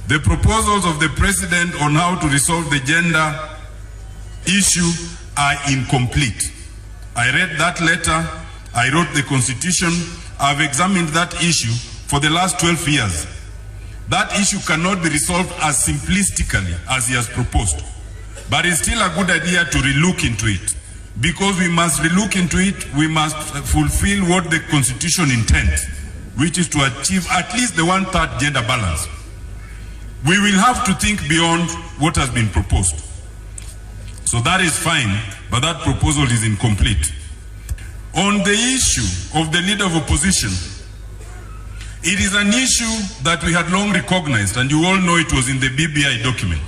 The proposals of the President on how to resolve the gender issue are incomplete. I read that letter, I wrote the Constitution, I've examined that issue for the last 12 years. That issue cannot be resolved as simplistically as he has proposed. But it's still a good idea to relook into it. Because we must relook into it, we must fulfill what the Constitution intends, which is to achieve at least the 1/3 gender balance. We will have to think beyond what has been proposed. So that is fine, but that proposal is incomplete. On the issue of the leader of opposition, it is an issue that we had long recognized, and you all know it was in the BBI document.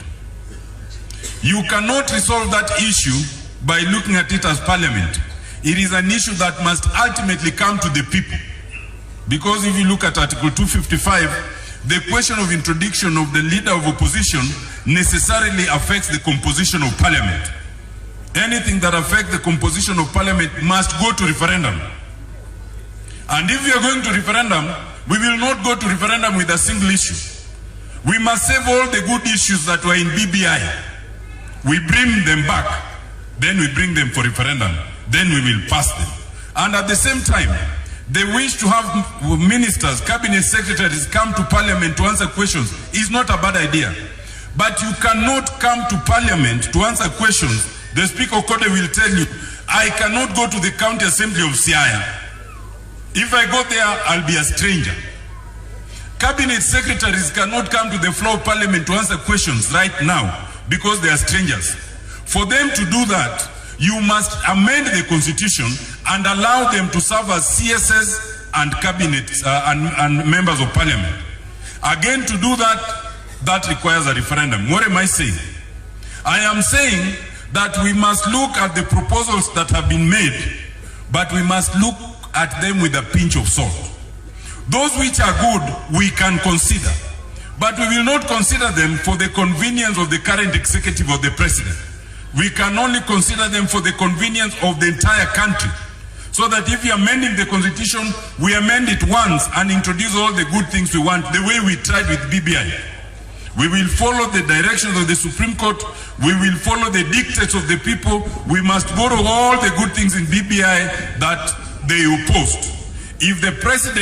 You cannot resolve that issue by looking at it as parliament. It is an issue that must ultimately come to the people. Because if you look at Article 255, the question of introduction of the leader of opposition necessarily affects the composition of parliament. Anything that affects the composition of parliament must go to referendum. And if we are going to referendum, we will not go to referendum with a single issue. We must save all the good issues that were in BBI. We bring them back, then we bring them for referendum, then we will pass them. And at the same time, the wish to have ministers, cabinet secretaries come to parliament to answer questions is not a bad idea. But you cannot come to parliament to answer questions. The Speaker of Court will tell you, I cannot go to the county assembly of Siaya. If I go there, I'll be a stranger. Cabinet secretaries cannot come to the floor of parliament to answer questions right now because they are strangers. For them to do that, you must amend the Constitution and allow them to serve as CSs and cabinet and members of parliament. Again, to do that, that requires a referendum. What am I saying? I am saying that we must look at the proposals that have been made, but we must look at them with a pinch of salt. Those which are good, we can consider, but we will not consider them for the convenience of the current executive or the president. We can only consider them for the convenience of the entire country. So that if we are amending the Constitution, we amend it once and introduce all the good things we want, the way we tried with BBI. We will follow the directions of the Supreme Court. We will follow the dictates of the people. We must borrow all the good things in BBI that they opposed. If the president